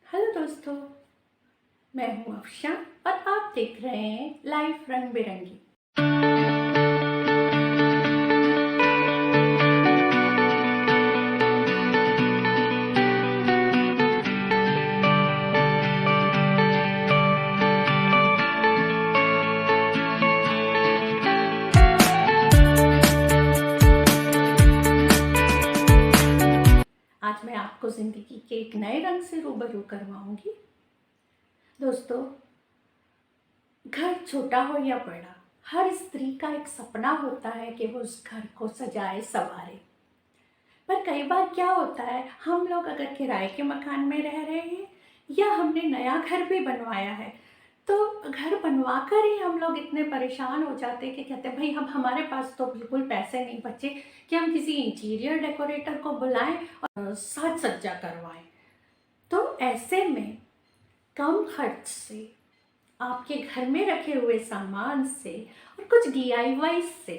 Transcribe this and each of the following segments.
Hello दोस्तों, मैं हूँ अफशा और आप देख रहे हैं लाइफ रंग बिरंगी। आज मैं आपको ज़िंदगी के एक नए रंग से रूबरू करवाऊंगी। दोस्तों, घर छोटा हो या बड़ा, हर स्त्री का एक सपना होता है कि वो उस घर को सजाए संवारे। पर कई बार क्या होता है, हम लोग अगर किराए के मकान में रह रहे हैं या हमने नया घर भी बनवाया है, तो घर बनवा कर ही हम लोग इतने परेशान हो जाते हैं कि कहते हैं भाई हम हमारे पास तो बिल्कुल पैसे नहीं बचे कि हम किसी इंटीरियर डेकोरेटर को बुलाएं और साज सज्जा करवाएं। तो ऐसे में कम खर्च से, आपके घर में रखे हुए सामान से और कुछ DIY से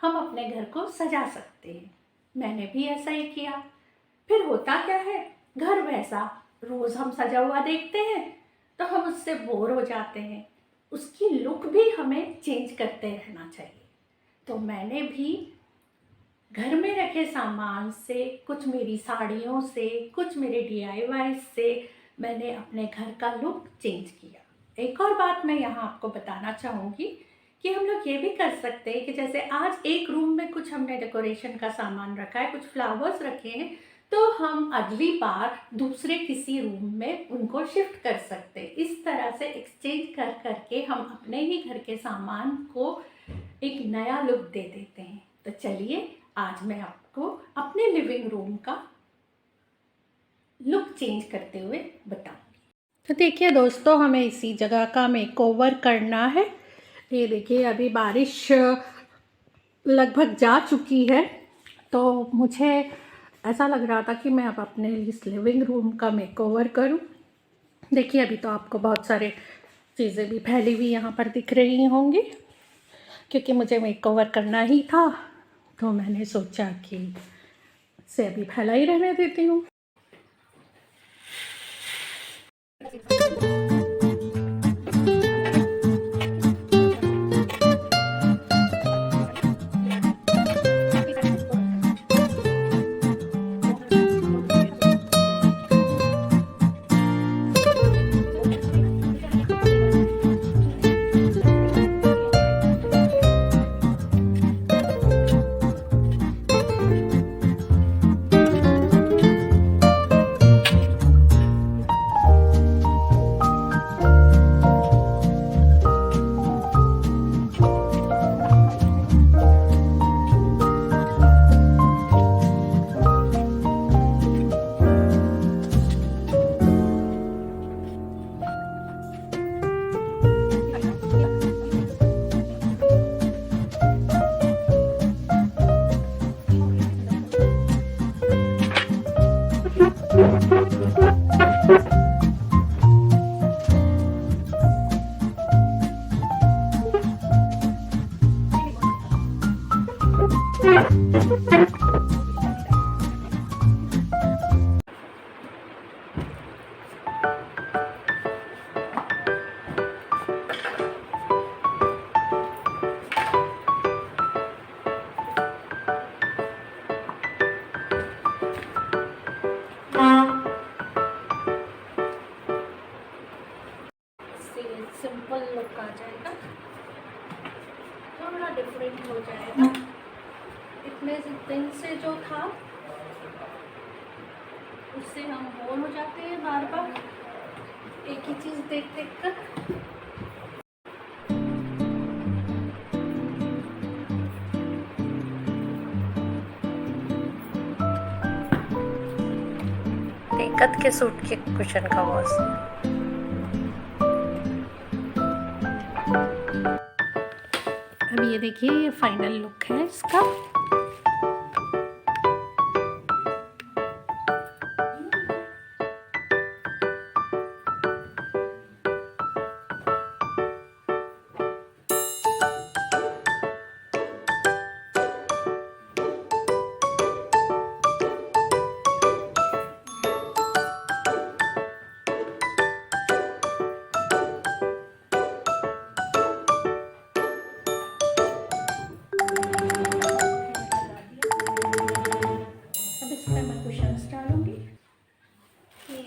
हम अपने घर को सजा सकते हैं। मैंने भी ऐसा ही किया। फिर होता क्या है, घर वैसा रोज़ हम सजा हुआ देखते हैं तो हम उससे बोर हो जाते हैं। उसकी लुक भी हमें चेंज करते रहना चाहिए। तो मैंने भी घर में रखे सामान से, कुछ मेरी साड़ियों से, कुछ मेरे DIY से मैंने अपने घर का लुक चेंज किया। एक और बात मैं यहाँ आपको बताना चाहूँगी कि हम लोग ये भी कर सकते हैं कि जैसे आज एक रूम में कुछ हमने डेकोरेशन का सामान रखा है, कुछ फ्लावर्स रखे हैं, तो हम अगली बार दूसरे किसी रूम में उनको शिफ्ट कर सकते हैं। इस तरह से एक्सचेंज कर करके हम अपने ही घर के सामान को एक नया लुक दे देते हैं। तो चलिए, आज मैं आपको अपने लिविंग रूम का लुक चेंज करते हुए बताऊंगी। तो देखिए दोस्तों, हमें इसी जगह का मेकओवर करना है। ये देखिए, अभी बारिश लगभग जा चुकी है, तो मुझे ऐसा लग रहा था कि मैं अब अपने इस लिविंग रूम का मेकओवर करूं। देखिए, अभी तो आपको बहुत सारे चीज़ें भी फैली हुई यहाँ पर दिख रही होंगी, क्योंकि मुझे मेकओवर करना ही था, तो मैंने सोचा कि इसे अभी फैला ही रहने देती हूँ। सिंपल लुक आ जाएगा, थोड़ा डिफरेंट हो जाएगा। इतने दिन से जो था उससे हम बोर हो जाते हैं बार बार एक ही चीज़ देख देख कर। दिक्कत के सूट के कुशन का वॉश। अब ये देखिए, ये फाइनल लुक है इसका।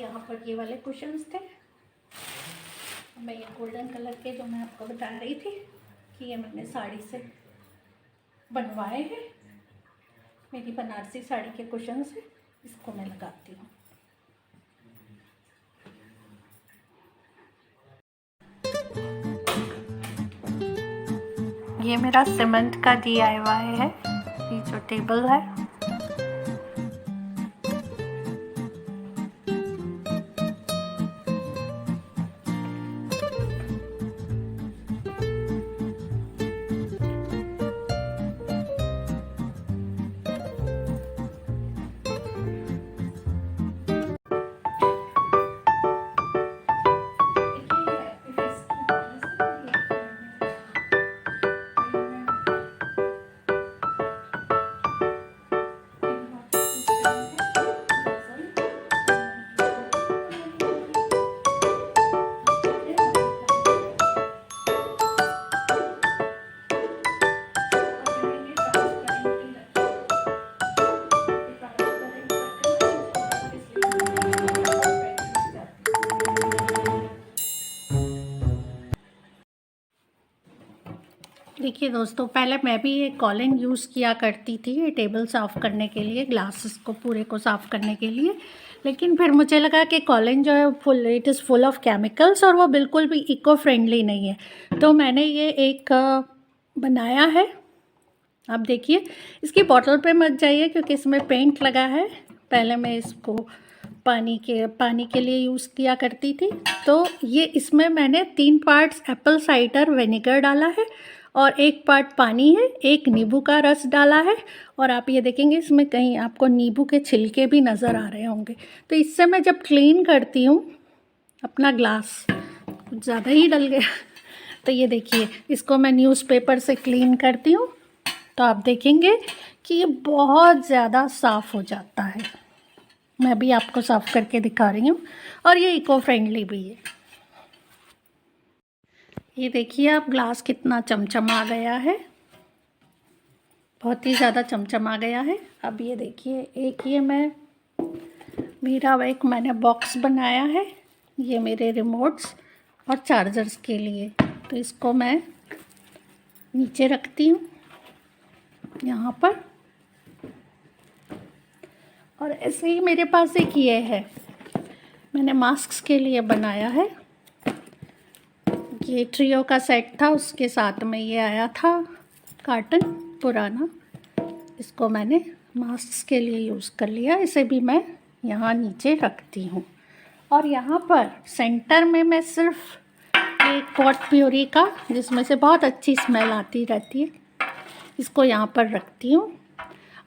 यहाँ पर ये वाले कुशन्स थे, मैं ये गोल्डन कलर के जो मैं आपको बता रही थी कि ये मैंने साड़ी से बनवाए हैं, मेरी बनारसी साड़ी के कुशन्स हैं, इसको मैं लगाती हूँ। ये मेरा सीमेंट का DIY है, ये जो टेबल है। देखिए दोस्तों, पहले मैं भी ये कॉलिन यूज़ किया करती थी ये टेबल साफ़ करने के लिए, ग्लासेस को पूरे को साफ़ करने के लिए, लेकिन फिर मुझे लगा कि कॉलिन जो है it is full of chemicals और वो बिल्कुल भी इको फ्रेंडली नहीं है। तो मैंने ये एक बनाया है। आप देखिए, इसकी बॉटल पे मत जाइए क्योंकि इसमें पेंट लगा है। पहले मैं इसको पानी के लिए यूज़ किया करती थी। तो ये इसमें मैंने 3 पार्ट्स एप्पल साइडर विनेगर डाला है और 1 पार्ट पानी है, 1 नींबू का रस डाला है और आप ये देखेंगे इसमें कहीं आपको नींबू के छिलके भी नज़र आ रहे होंगे। तो इससे मैं जब क्लीन करती हूँ अपना ग्लास, कुछ ज़्यादा ही डल गया तो ये देखिए, इसको मैं न्यूज़पेपर से क्लीन करती हूँ तो आप देखेंगे कि ये बहुत ज़्यादा साफ़ हो जाता है। मैं भी आपको साफ़ करके दिखा रही हूँ और ये इको फ्रेंडली भी है। ये देखिए आप, ग्लास कितना चमचमा गया है, बहुत ही ज़्यादा चमचमा गया है। अब ये देखिए, एक ये मैंने बॉक्स बनाया है, ये मेरे रिमोट्स और चार्जर्स के लिए। तो इसको मैं नीचे रखती हूँ यहाँ पर, और ऐसे ही मेरे पास एक ये है, मैंने मास्क्स के लिए बनाया है। ये ट्रियो का सेट था, उसके साथ में ये आया था कार्टन पुराना, इसको मैंने मास्क के लिए यूज़ कर लिया। इसे भी मैं यहाँ नीचे रखती हूँ और यहाँ पर सेंटर में मैं सिर्फ एक पॉट प्यूरी का, जिसमें से बहुत अच्छी स्मेल आती रहती है, इसको यहाँ पर रखती हूँ।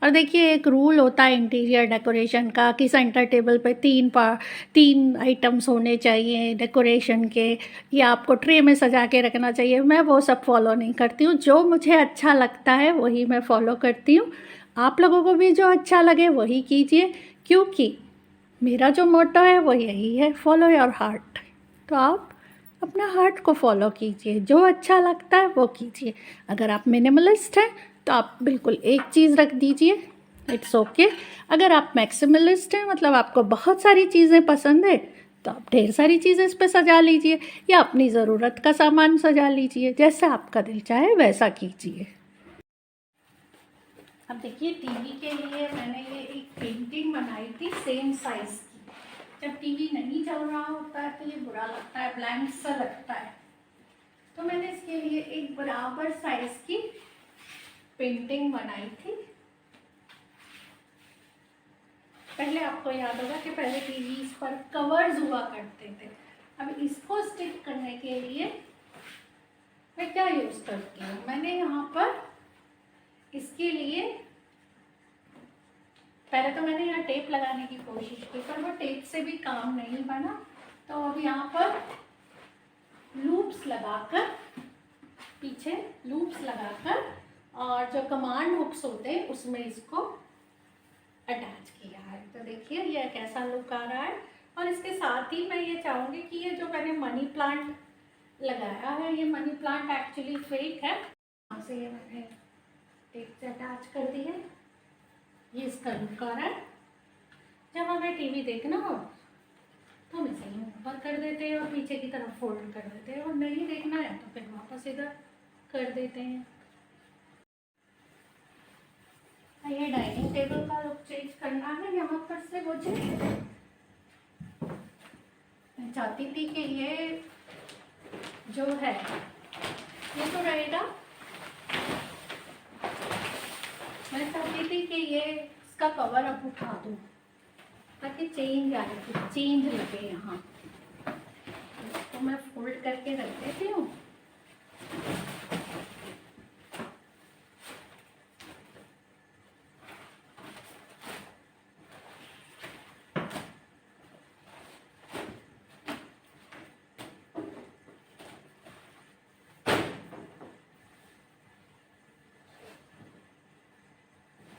और देखिए, एक रूल होता है इंटीरियर डेकोरेशन का कि सेंटर टेबल पे 3 आइटम्स होने चाहिए डेकोरेशन के, या आपको ट्रे में सजा के रखना चाहिए। मैं वो सब फॉलो नहीं करती हूँ, जो मुझे अच्छा लगता है वही मैं फॉलो करती हूँ। आप लोगों को भी जो अच्छा लगे वही कीजिए, क्योंकि मेरा जो मोटो है वो यही है, फॉलो योर हार्ट। तो आप अपना हार्ट को फॉलो कीजिए, जो अच्छा लगता है वो कीजिए। अगर आप मिनिमलिस्ट हैं तो आप बिल्कुल एक चीज़ रख दीजिए, इट्स ओके। अगर आप मैक्सिमलिस्ट हैं, मतलब आपको बहुत सारी चीज़ें पसंद है, तो आप ढेर सारी चीज़ें इस पे सजा लीजिए या अपनी ज़रूरत का सामान सजा लीजिए, जैसा आपका दिल चाहे वैसा कीजिए। अब देखिए, टीवी के लिए मैंने ये एक पेंटिंग बनाई थी सेम साइज़ की। जब टीवी नहीं चल रहा होता है तो ये बुरा लगता है, ब्लैंक सा लगता है, तो मैंने इसके लिए एक बराबर साइज़ की पेंटिंग बनाई थी। पहले आपको याद होगा कि पहले टीवीज़ पर कवर्स हुआ करते थे। अब इसको स्टिक करने के लिए मैं क्या यूज़ करती हूँ, मैंने यहाँ पर इसके लिए पहले तो मैंने यहाँ टेप लगाने की कोशिश की, पर वो टेप से भी काम नहीं बना। तो अब यहाँ पर लूप्स लगाकर, पीछे लूप्स लगाकर, और जो कमांड हुक्स होते हैं उसमें इसको अटैच किया है। तो देखिए ये कैसा लुक आ रहा है। और इसके साथ ही मैं ये चाहूँगी कि ये जो मैंने मनी प्लांट लगाया है, ये मनी प्लांट एक्चुअली फेक है। यहाँ से ये मैंने टेप से अटैच कर दी है, ये इसका लुक आ रहा है। जब हमें टीवी देखना हो ऊपर कर देते हैं और पीछे की तरफ फोल्ड कर देते हैं, और नहीं देखना है तो फिर वापस इधर कर देते हैं। ये डाइनिंग टेबल का लुक चेंज करना है यहाँ पर से मुझे। मैं चाहती थी कि ये जो है ये तो रहेगा, मैं चाहती थी कि ये इसका कवर अब उठा दूँ ताकि चेंज लगे यहाँ। तो मैं फोल्ड करके रख देती हूँ।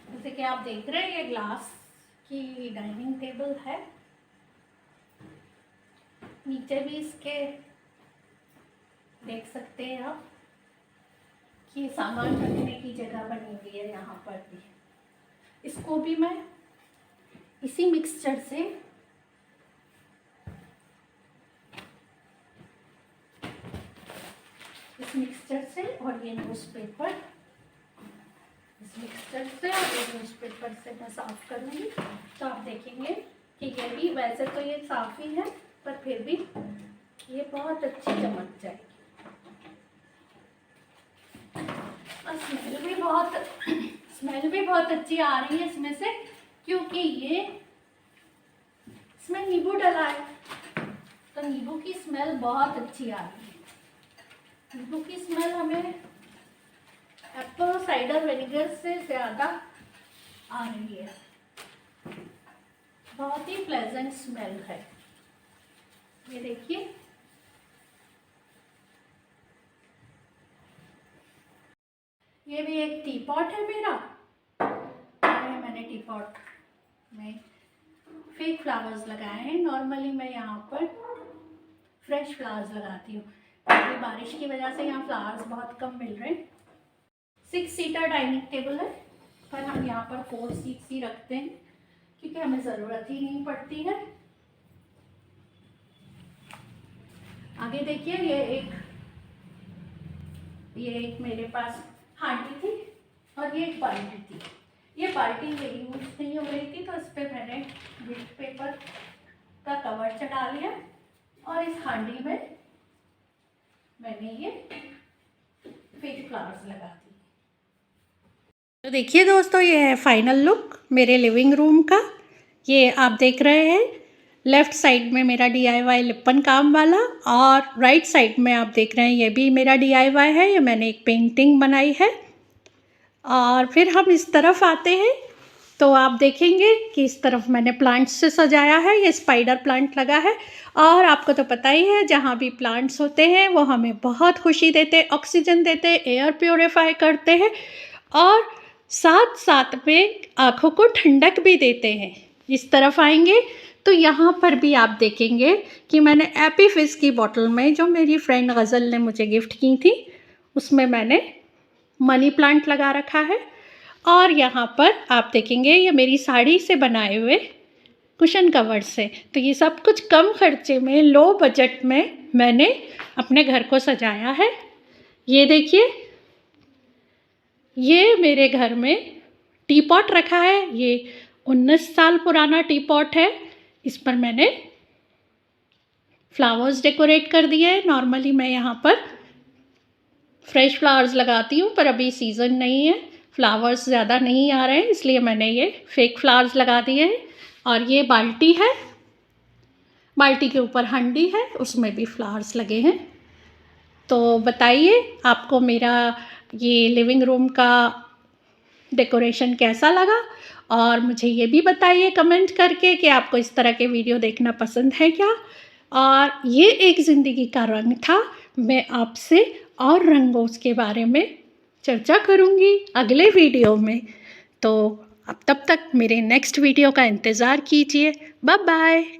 जैसे कि आप देख रहे हैं ये ग्लास की डाइनिंग टेबल है, नीचे भी इसके देख सकते हैं आप कि सामान रखने की जगह बनी हुई है यहाँ पर भी। इसको भी मैं इसी मिक्सचर से इस मिक्सचर से और ये न्यूज़पेपर, इस मिक्सचर से और ये न्यूज़पेपर से मैं साफ़ करूँगी। तो आप देखेंगे कि ये भी, वैसे तो ये साफ़ ही है पर फिर भी ये बहुत अच्छी चमक जाएगी और स्मेल भी बहुत अच्छी आ रही है इसमें से, क्योंकि ये इसमें नींबू डला है तो नींबू की स्मेल बहुत अच्छी आ रही है। नींबू की स्मेल हमें एप्पल साइडर विनेगर से ज़्यादा आ रही है, बहुत ही प्लेजेंट स्मेल है। ये देखिए, ये भी एक टी पॉट है मेरा। मैंने टी पॉट में फेक फ्लावर्स लगाए हैं। नॉर्मली मैं यहाँ पर फ्रेश फ्लावर्स लगाती हूँ, क्योंकि बारिश की वजह से यहाँ फ्लावर्स बहुत कम मिल रहे हैं। 6 सीटर डाइनिंग टेबल है, पर हम यहाँ पर 4 सीट्स ही रखते हैं क्योंकि हमें ज़रूरत ही नहीं पड़ती है। आगे देखिए, ये एक मेरे पास हांडी थी और ये एक बाल्टी थी। ये बाल्टी मेरी यूज नहीं हो रही थी तो इस पर मैंने गिफ्ट पेपर का कवर चढ़ा लिया और इस हांडी में मैंने ये फेक फ्लावर्स लगा दी। तो देखिए दोस्तों, ये है फाइनल लुक मेरे लिविंग रूम का। ये आप देख रहे हैं, लेफ़्ट साइड में मेरा DIY लिप्पन काम वाला और राइट साइड में आप देख रहे हैं ये भी मेरा DIY है। ये मैंने एक पेंटिंग बनाई है। और फिर हम इस तरफ आते हैं तो आप देखेंगे कि इस तरफ मैंने प्लांट्स से सजाया है। ये स्पाइडर प्लांट लगा है और आपको तो पता ही है, जहाँ भी प्लांट्स होते हैं वो हमें बहुत खुशी देते, ऑक्सीजन देते, एयर प्योरीफाई करते हैं और साथ साथ में आँखों को ठंडक भी देते हैं। इस तरफ आएंगे तो यहाँ पर भी आप देखेंगे कि मैंने एपी फिज़ की बॉटल में, जो मेरी फ्रेंड गज़ल ने मुझे गिफ्ट की थी, उसमें मैंने मनी प्लांट लगा रखा है। और यहाँ पर आप देखेंगे ये मेरी साड़ी से बनाए हुए कुशन कवर से। तो ये सब कुछ कम खर्चे में, लो बजट में मैंने अपने घर को सजाया है। ये देखिए, ये मेरे घर में टी पॉट रखा है। ये 19 साल पुराना टी पॉट है। इस पर मैंने फ्लावर्स डेकोरेट कर दिए हैं। नॉर्मली मैं यहाँ पर फ्रेश फ्लावर्स लगाती हूँ, पर अभी सीज़न नहीं है, फ्लावर्स ज़्यादा नहीं आ रहे हैं, इसलिए मैंने ये फेक फ्लावर्स लगा दिए हैं। और ये बाल्टी है, बाल्टी के ऊपर हंडी है, उसमें भी फ्लावर्स लगे हैं। तो बताइए आपको मेरा ये लिविंग रूम का डेकोरेशन कैसा लगा, और मुझे ये भी बताइए कमेंट करके कि आपको इस तरह के वीडियो देखना पसंद है क्या। और ये एक ज़िंदगी का रंग था। मैं आपसे और रंगों के बारे में चर्चा करूँगी अगले वीडियो में। तो अब तब तक मेरे नेक्स्ट वीडियो का इंतज़ार कीजिए। Bye bye.